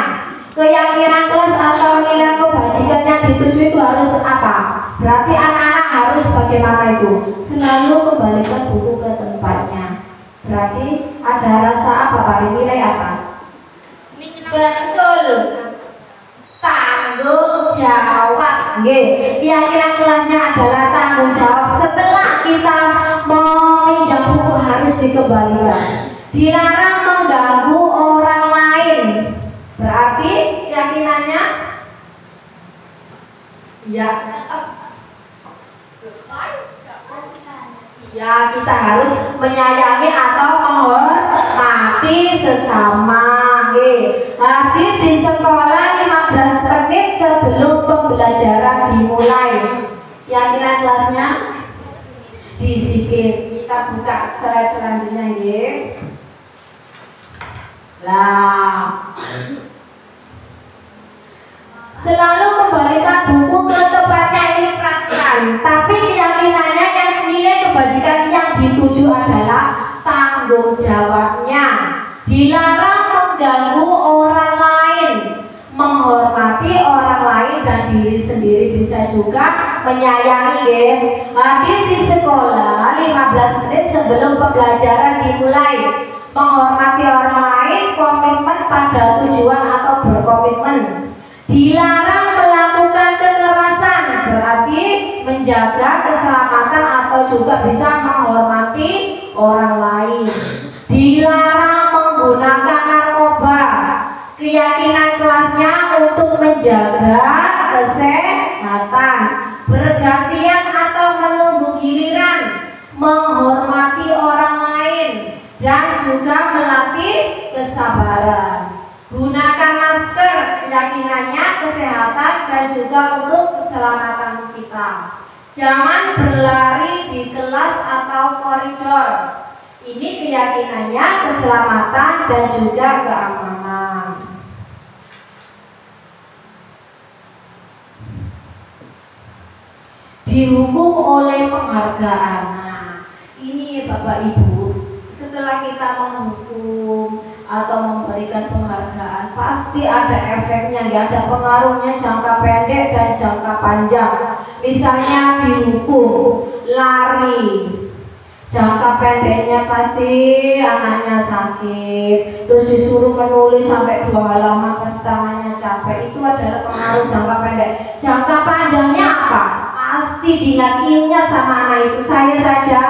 Speaker 2: Keyakinan kelas atau nilai kebajikan yang dituju itu harus apa? Berarti anak-anak harus bagaimana itu? Selalu kembalikan buku ke tempatnya. Berarti ada rasa apa Pak? Nilai apa? Betul. Tanggung jawab. Keyakinan kelasnya adalah tanggung jawab. Setelah kita meminjam buku harus dikembalikan. Dilarang mengganggu orang lain. Berarti keyakinannya ya kita harus menyayangi atau menghormati sesama. Hadir di sekolah 15 menit sebelum pembelajaran dimulai. Keyakinan kelasnya disiplin. Kita buka slide selanjutnya, Lah, selalu kembalikan buku ke tempatnya, ini peraturan. Tapi keyakinannya yang nilai kebajikan yang dituju adalah tanggung jawabnya. dilarang mengganggu orang lain, menghormati orang lain dan diri sendiri, bisa juga menyayangi hadir di sekolah 15 menit sebelum pembelajaran dimulai, menghormati orang lain, komitmen pada tujuan atau berkomitmen. Dilarang melakukan kekerasan, berarti menjaga keselamatan atau juga bisa menghormati orang lain. Dilarang menggunakan narkoba, keyakinan kelasnya untuk menjaga kesehatan, bergantian atau menunggu giliran, menghormati orang lain, dan juga melatih kesabaran. Gunakan masker, keyakinannya kesehatan dan juga untuk keselamatan kita. Jangan berlari di kelas atau koridor. Ini keyakinannya keselamatan dan juga keamanan. Dihukum oleh penghargaan. Nah, ini Bapak Ibu, setelah kita menghukum atau memberikan penghargaan, pasti ada efeknya, ada pengaruhnya jangka pendek dan jangka panjang. Misalnya dihukum lari, jangka pendeknya pasti anaknya sakit, terus disuruh menulis sampai 2 halaman pas tangannya capek, itu adalah pengaruh jangka pendek. Jangka panjangnya apa? Pasti diingat-ingat sama anak itu. Saya saja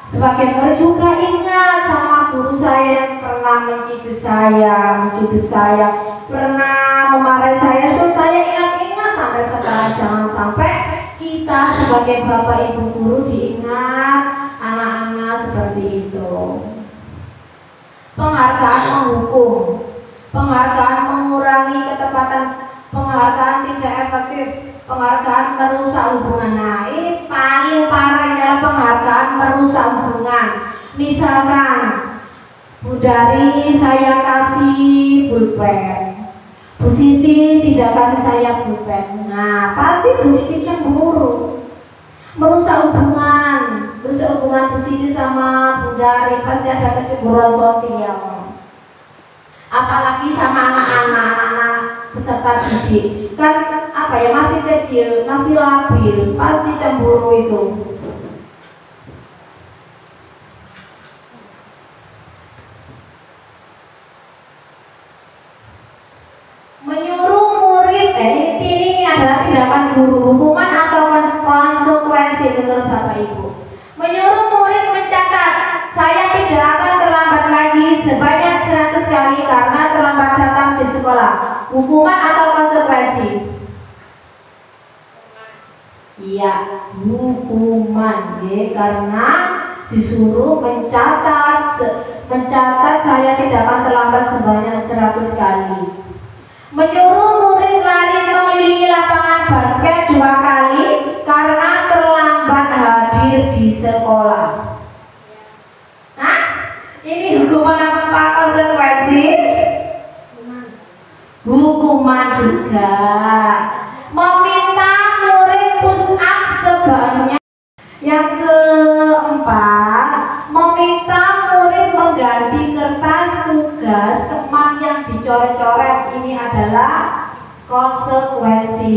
Speaker 2: sebagai murid juga ingat sama guru saya yang pernah mencibir saya, pernah memarahi saya, so saya ingat-ingat sampai sekarang. Jangan sampai kita sebagai bapak ibu guru diingat anak-anak seperti itu. Penghargaan menghukum, penghargaan mengurangi ketepatan, penghargaan tidak efektif, penghargaan merusak hubungan. Nah, ini paling parah adalah penghargaan merusak hubungan. Misalkan Bu Dari saya kasih pulpen, Bu Siti tidak kasih saya pulpen. Nah, pasti Bu Siti cemburu, merusak hubungan Bu Siti sama Bu Dari, pasti ada kecemburuan sosial. Apalagi sama anak-anak peserta didik, kan masih kecil, masih labil, pasti cemburu itu. Menyuruh murid, ini adalah tindakan guru, hukuman atau konsekuensi menurut Bapak Ibu. Menyuruh murid mencatat, saya tidak akan terlambat lagi sebanyak 100 kali karena terlambat datang di sekolah. Hukuman atau konsekuensi? Iya, hukuman, karena disuruh mencatat saya tidak akan terlambat sebanyak 100 kali. Menyuruh murid lari mengelilingi lapangan basket 2 kali karena terlambat hadir di sekolah. Hah? Ini hukuman apa konsekuensi? Hukuman juga. Meminta murid push up sebanyak. Yang keempat, meminta murid mengganti kertas tugas teman yang dicoret-coret. Ini adalah konsekuensi.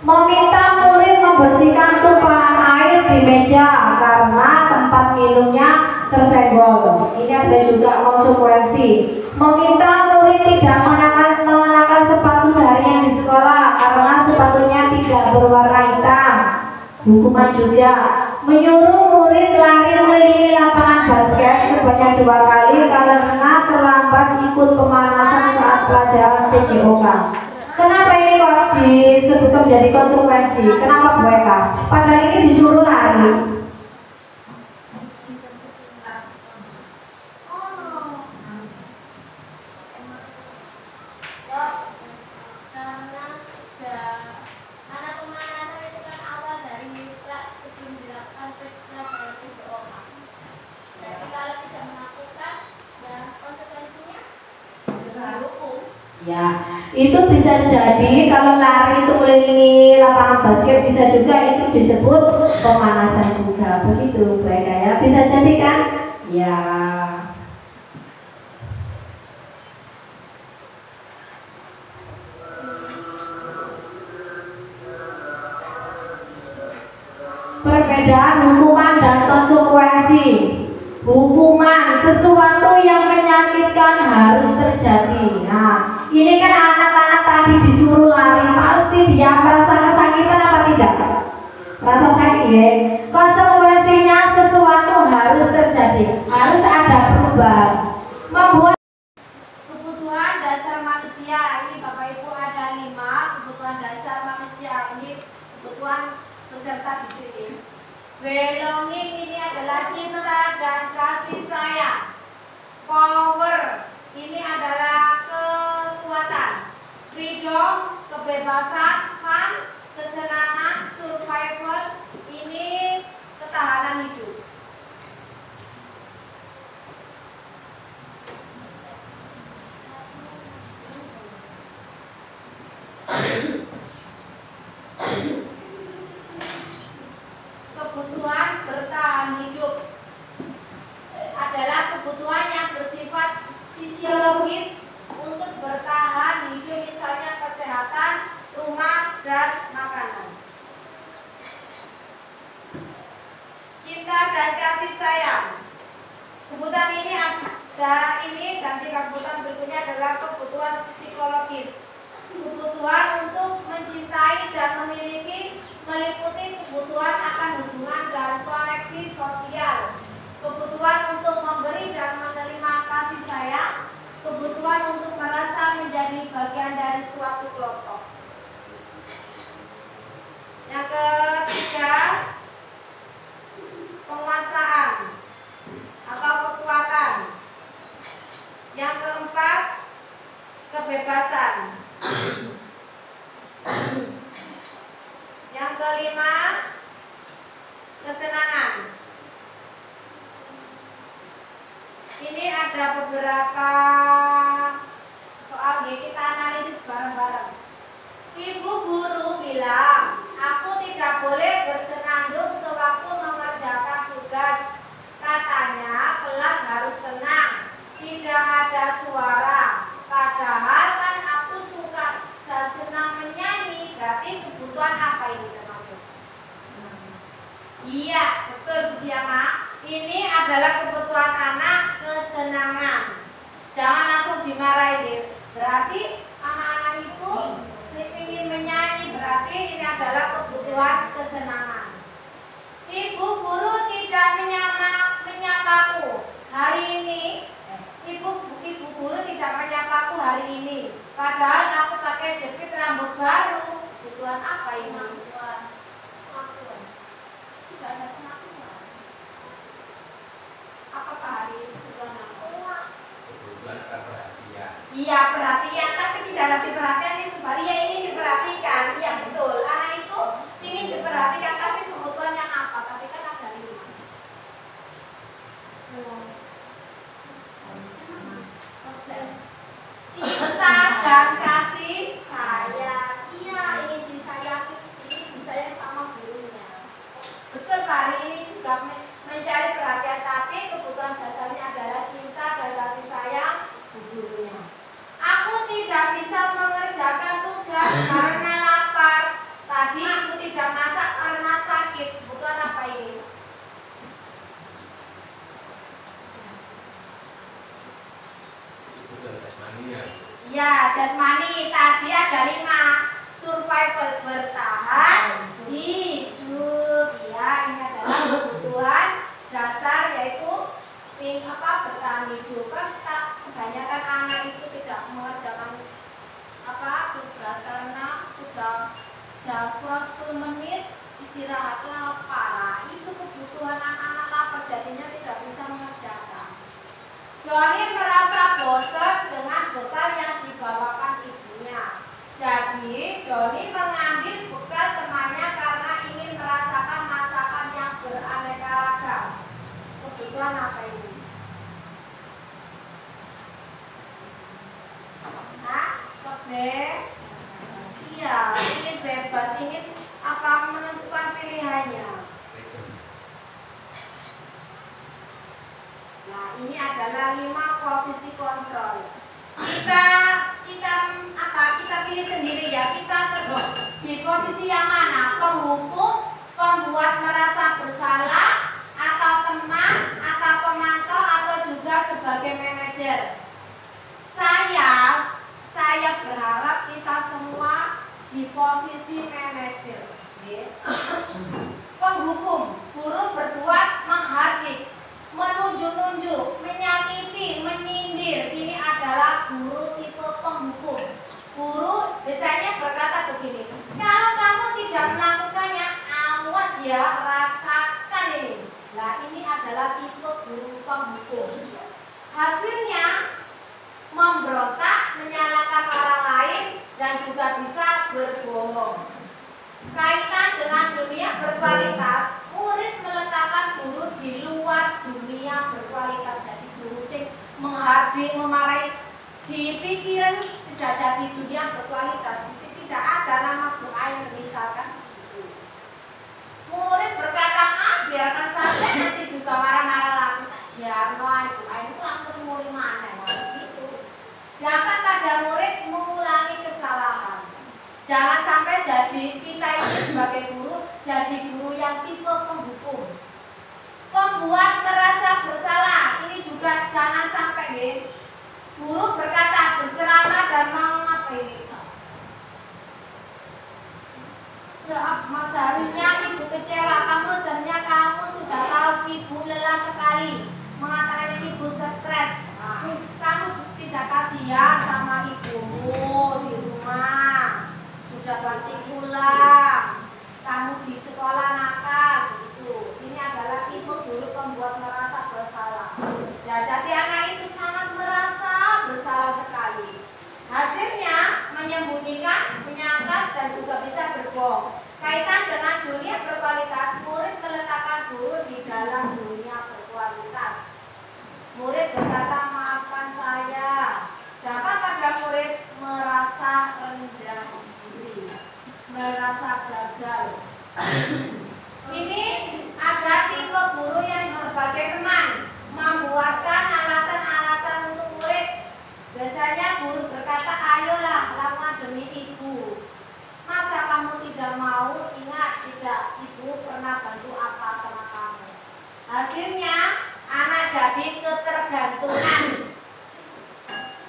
Speaker 2: Meminta murid membersihkan tumpahan air di meja karena tempat minumnya tersenggol. Ini ada juga konsekuensi. Meminta murid tidak mengenakan sepatu seharian di sekolah karena sepatunya tidak berwarna hitam. Hukuman juga. Menyuruh murid lari mengelilingi lapangan basket sebanyak 2 kali karena terlambat ikut pemanasan saat pelajaran PJOK. Kenapa ini kok disebutkan menjadi konsekuensi? Kenapa Bu Eka? Padahal ini disuruh lari. Ya, itu bisa jadi kalau lari itu mengelilingi lapangan basket, bisa juga itu disebut pemanasan juga, begitu Bu Eka ya, bisa jadi kan? Ya. perbedaan hukuman dan konsekuensi. Hukuman, sesuatu yang menyakitkan harus terjadi. Nah, ini kan anak-anak tadi disuruh lari, pasti dia merasa kesakitan apa tidak? Merasa sakit ya. Konsekuensinya sesuatu harus terjadi, harus ada perubahan. Membuat
Speaker 5: Kebutuhan dasar manusia, ini Bapak Ibu ada 5 kebutuhan dasar manusia. Ini kebutuhan peserta didik ini. Belonging ini adalah cinta dan kasih sayang. Power ini adalah kekuatan. Freedom, kebebasan. Fun, kesenangan. Survival, ini ketahanan hidup. Kebutuhan bertahan hidup adalah kebutuhan yang bersifat fisiologis untuk bertahan hidup, misalnya kesehatan, rumah, dan makanan. Cinta dan kasih sayang. Kebutuhan ini dan 3 kebutuhan berikutnya adalah kebutuhan psikologis. Kebutuhan untuk mencintai dan memiliki meliputi kebutuhan akan hubungan dan koneksi sosial, kebutuhan untuk memberi dan menerima kasih sayang, kebutuhan untuk merasa menjadi bagian dari suatu kelompok. Yang ketiga, penguasaan atau kekuatan. Yang keempat, kebebasan. Yang kelima, kesenangan. Ini ada beberapa soal kita analisis bareng-bareng. Ibu guru bilang, aku tidak boleh bersenandung sewaktu mengerjakan tugas. Katanya kelas harus tenang, tidak ada suara. Padahal kan aku suka dan senang menyanyi. Berarti kebutuhan apa ini termasuk? Iya, betul Bu Siama. Ini adalah kebutuhan anak, kesenangan. Jangan langsung dimarahin. Berarti anak-anak itu ingin menyanyi, berarti ini adalah kebutuhan kesenangan. Ibu guru tidak menyapaku hari ini. Ibu guru tidak menyapaku hari ini. Padahal aku pakai jepit rambut baru. Kebutuhan apa ini? Pengakuan. Tidak ada pengakuan. Apakah hari ini kebutuhan apa?
Speaker 4: Kebutuhan perhatian.
Speaker 5: Iya, perhatian, tapi tidak ada perhatian itu. Ya ini diperhatikan. Iya betul. Anak itu ingin diperhatikan, tapi kebutuhan yang apa? Tapi kan ada 5. Cinta dan kasih sayang. Iya, ingin disayangi, ingin disayang sama gurunya. Betul, Pak, hari ini juga mencari perhatian, tapi kebutuhan dasarnya adalah cinta dan kasih sayang gurunya. Aku tidak bisa mengerjakan tugas karena lapar. Tadi aku tidak masak karena sakit. Kebutuhan apa ini?
Speaker 4: Kebutuhan jasmani ya.
Speaker 5: Ya, jasmani. Tadi ada 5. Survival, bertahan hidup. Ya, ini adalah kebutuhan dasar, yaitu bertahan hidup. Kan kebanyakan anak itu tidak mengerjakan tugas karena sudah kurang 10 menit istirahatlah parah. Itu kebutuhan anak-anak lapar, jadinya tidak bisa mengerjakan. Doni merasa bosan dengan bekal yang dibawakan ibunya. Jadi Doni mengambil bekal temannya karena ingin merasakan masakan yang beraneka ragam. Kebutuhan apa ini? Iya, ingin bebas, ingin menentukan pilihannya. Nah, ini adalah 5 posisi kontrol. Kita pilih sendiri ya. Kita di posisi yang mana? Penghukum, pembuat merasa bersalah. di posisi manajer. Penghukum, guru berbuat menghardik, menunjuk-nunjuk, menyakiti, menyindir. Ini adalah guru tipe penghukum. Guru biasanya berkata begini, kalau kamu tidak melakukannya, awas ya, rasakan ini. Nah, ini adalah tipe guru penghukum. Hasilnya memberontak, menyalahkan orang lain, dan juga bisa berbohong. Kaitan dengan dunia berkualitas, murid meletakkan guru di luar dunia berkualitas. Jadi guru sing menghardik, memarahi, di pikiran tidak jadi dunia berkualitas. Jadi tidak ada nama Bu Ain misalkan. Murid berkata, biarkan saja, nanti juga marah-marah laku saja. Ibu Ain itu langsung mulai mana? Gitu. Jangan pada murid mengulangi kesalahan. Jangan sampai jadi kita ini sebagai guru jadi guru yang tipe penghukum, pembuat merasa bersalah. Ini juga jangan sampai guru berkata, berceramah dan mengapain. Seharusnya ibu kecewa, seharusnya kamu sudah tahu ibu lelah sekali, mengatakan ibu stres. Kamu tidak kasihan sama ibumu di rumah. Sudah banting pulang, kamu di sekolah nakal, gitu. Ini adalah tipe guru pembuat merasa bersalah. Ya, jadi anak itu sangat merasa bersalah sekali. Hasilnya menyembunyikan, menyangkal, dan juga bisa berbohong. Kaitan dengan dunia berkualitas, murid meletakkan guru di dalam dunia berkualitas. Murid berkata, maafkan saya. Dapat pada murid merasa rendah, merasa gagal. Ini ada tipe guru yang sebagai teman membuatkan alasan-alasan untuk murid. Biasanya guru berkata, ayolah lakukan demi ibu. Masa kamu tidak mau? Ingat, tidak, ibu pernah bantu apa sama kamu. Hasilnya anak jadi ketergantungan.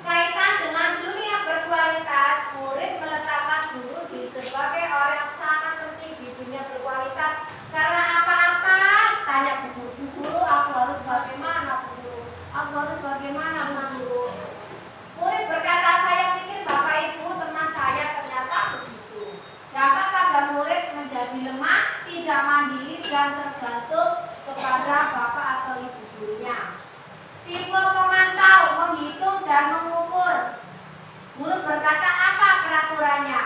Speaker 5: Kaitan dengan dunia berkualitas, murid meletakkan guru sebagai orang yang sangat penting di dunia berkualitas. Karena apa-apa tanya ke guru, guru aku harus bagaimana guru? Aku harus bagaimana guru? Murid berkata, saya pikir bapak ibu teman saya, ternyata begitu. Dapat pada murid menjadi lemah, tidak mandiri dan tergantung kepada bapak atau ibu gurunya. Tipe pemantau, menghitung dan mengukur. Guru berkata, apa peraturannya?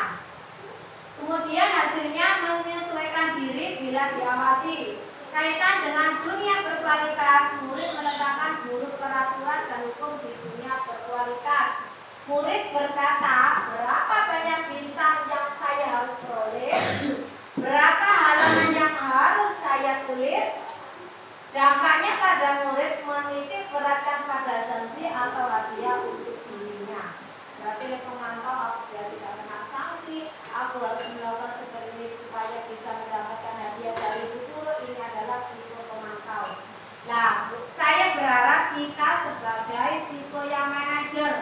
Speaker 5: Kemudian hasilnya menyesuaikan diri bila diawasi. Kaitan dengan dunia berkualitas, murid meletakkan guru peraturan dan hukum di dunia berkualitas. Murid berkata, berapa banyak bintang yang saya harus peroleh, berapa halaman yang harus saya tulis. Dampaknya pada murid menitik beratkan pada sanksi atau hadiah untuk dirinya. Berarti pemantau, aku biar tidak kena sanksi, aku harus melakukan seperti ini supaya bisa mendapatkan hadiah dari guru. Ini adalah tipe pemantau. Nah, saya berharap kita sebagai tipe yang manajer.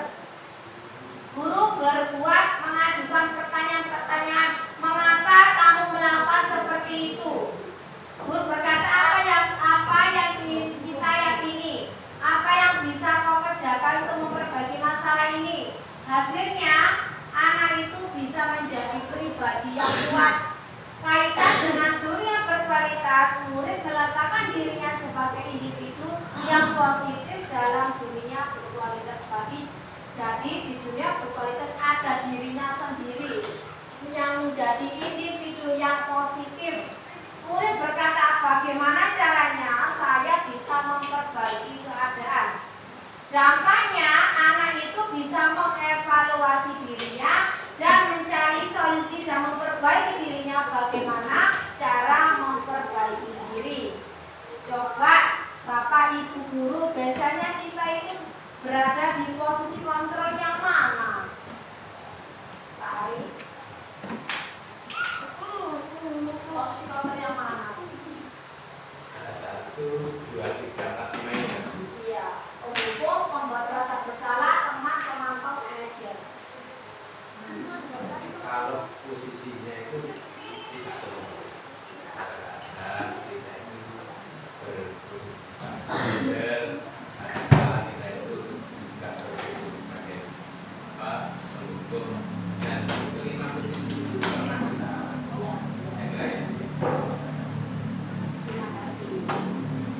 Speaker 5: Guru berbuat mengajukan pertanyaan-pertanyaan, mengapa kamu melakukan seperti itu? Guru berkata, apa yang kita yakini, apa yang bisa kau kerjakan untuk memperbaiki masalah ini. Hasilnya anak itu bisa menjadi pribadi yang kuat. Kaitan dengan dunia berkualitas, murid meletakkan dirinya sebagai individu yang positif dalam dunia berkualitas bagi. Jadi di dunia berkualitas ada dirinya sendiri yang menjadi individu yang positif. Murid berkata, bagaimana caranya saya bisa memperbaiki keadaan. Dampaknya anak itu bisa mengevaluasi dirinya dan mencari solusi dan memperbaiki dirinya. Bagaimana cara memperbaiki diri. Coba Bapak Ibu guru, biasanya kita itu berada di posisi kontrol yang mana? Tarik. Posisi kontrol yang mana?
Speaker 4: Ada 1, 2, 3, 4, 5 ya.
Speaker 5: Iya, pembuat rasa bersalah, teman, pemantau, manajer.
Speaker 4: Untuk dan kelima posisi itu pernah kita yang lain.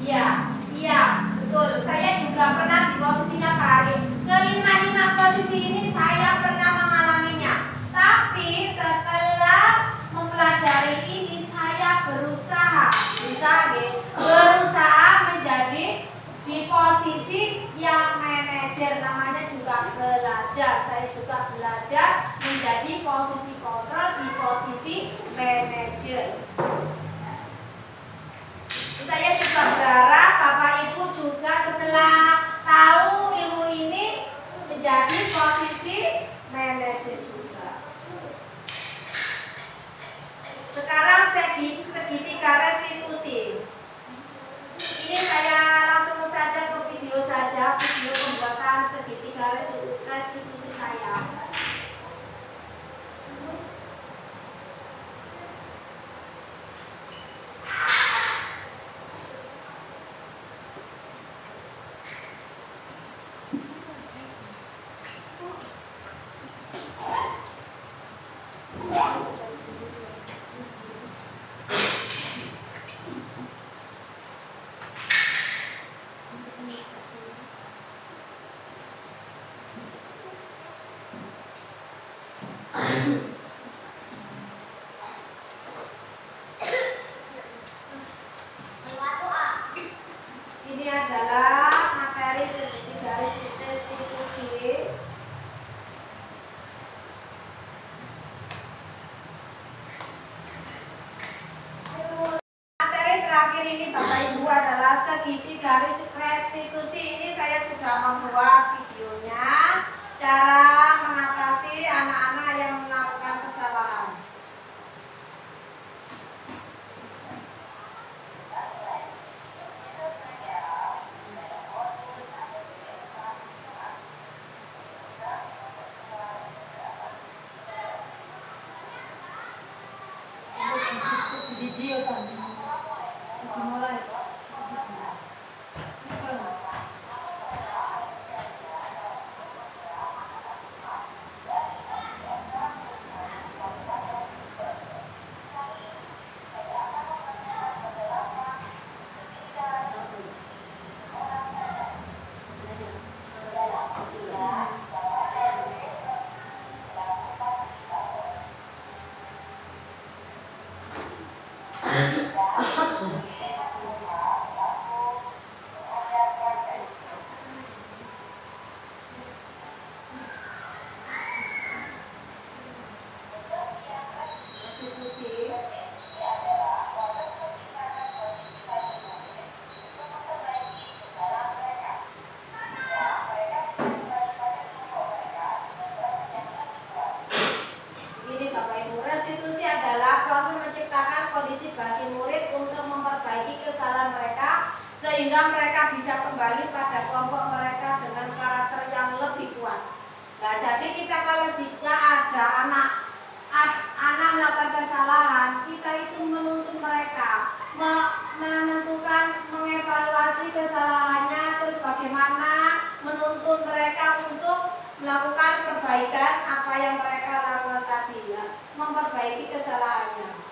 Speaker 5: Iya, iya, betul. Saya juga pernah di posisinya Pak Ari. Kelima-lima posisi ini saya pernah mengalaminya. Tapi setelah mempelajari ini saya berusaha menjadi di posisi yang manajer, namanya juga belajar. Saya juga belajar menjadi posisi kontrol di posisi manajer. Saya juga berharap Bapak Ibu juga setelah tahu ilmu ini menjadi posisi manajer juga. Sekarang segitiga restitusi. Ini saya langsung saja ke video pembuatan segitiga restitusi saya. Ini adalah materi segitiga restitusi. Materi terakhir ini Bapak Ibu adalah segitiga restitusi. Ini saya sudah membuat videonya, cara mengatasi anak-anak yang melakukan kesalahan. Video kan? Mulai. sehingga mereka bisa kembali pada kelompok mereka dengan karakter yang lebih kuat. Nah, jadi kita kalau jika ada anak melakukan kesalahan, kita itu menuntut mereka menentukan, mengevaluasi kesalahannya, terus bagaimana menuntut mereka untuk melakukan perbaikan apa yang mereka lakukan tadi, ya, memperbaiki kesalahannya.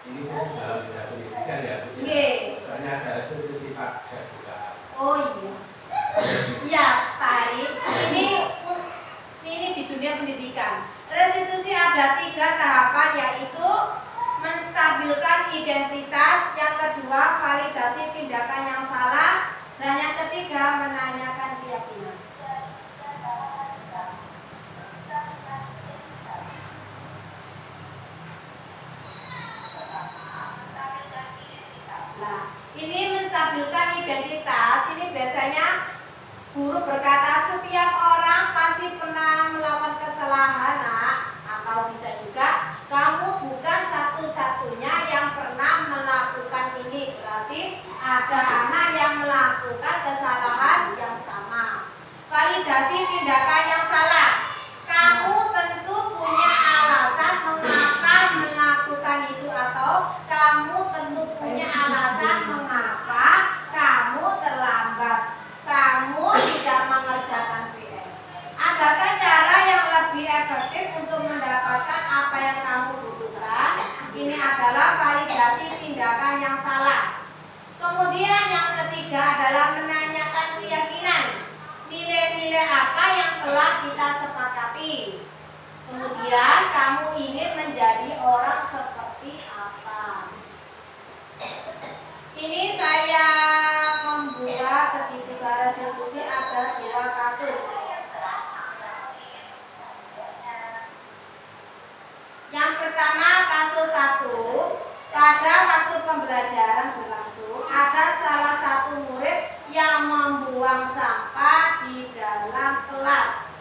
Speaker 4: Ini kan dalam bidang pendidikan ya, Bu. Soalnya ada restitusi pajak juga.
Speaker 5: Oh iya. Iya, Pak Ari. Ini di dunia pendidikan. Restitusi ada 3 tahapan, yaitu menstabilkan identitas, yang kedua validasi tindakan yang salah, dan yang ketiga menanyakan keyakinan. Nah, ini menstabilkan identitas. Ini biasanya guru berkata setiap orang pasti pernah melakukan kesalahan, nak. Atau bisa juga kamu bukan satu-satunya yang pernah melakukan ini. Berarti ada anak yang melakukan kesalahan yang sama. Validasi tindakan yang salah. Kamu tentu punya alasan mengapa melakukan itu, atau kamu tentu punya alasan mengapa kamu ketiga adalah menanyakan keyakinan. Nilai-nilai apa yang telah kita sepakati. Kemudian kamu ingin menjadi orang seperti apa. Ini saya membuat segitiga resolusi ada 2 kasus. Yang pertama kasus 1. Pada waktu pembelajaran berlangsung, ada salah satu murid yang membuang sampah di dalam kelas.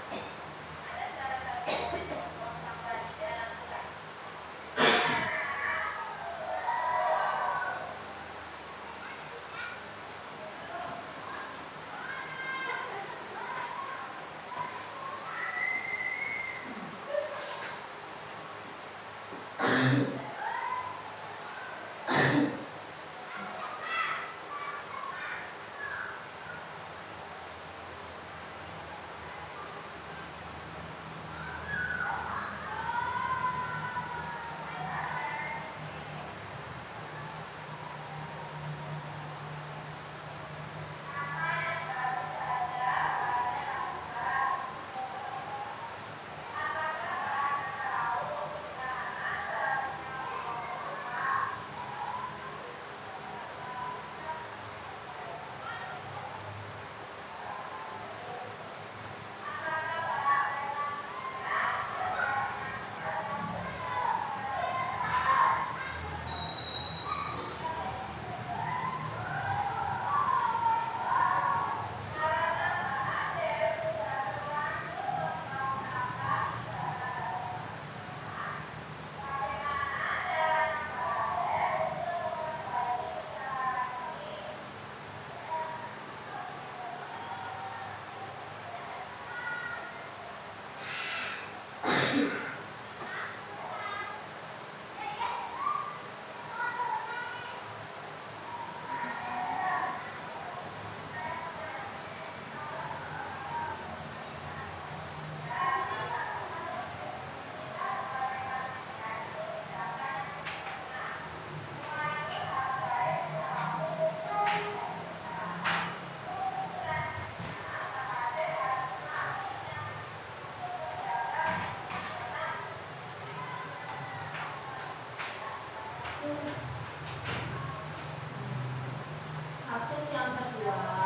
Speaker 5: Kasus yang kedua.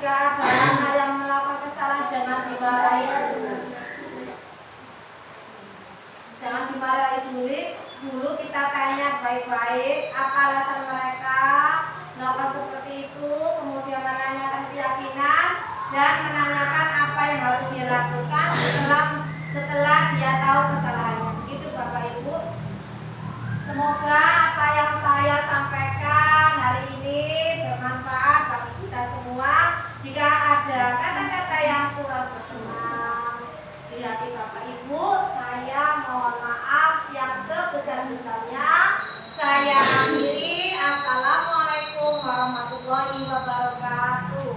Speaker 5: jika ada anak yang melakukan kesalahan jangan dimarahi. Jangan dimarahi dulu kita tanya baik-baik apa alasan mereka melakukan seperti itu, kemudian menanyakan keyakinan dan menanyakan apa yang harus dia lakukan setelah dia tahu kesalahannya. Begitu Bapak Ibu. Semoga apa yang saya sampaikan hari ini bermanfaat bagi kita semua. Jika ada kata-kata yang kurang berkenan di hati Bapak Ibu, saya mohon maaf yang sebesar-besarnya. Saya akhiri. Assalamualaikum warahmatullahi wabarakatuh.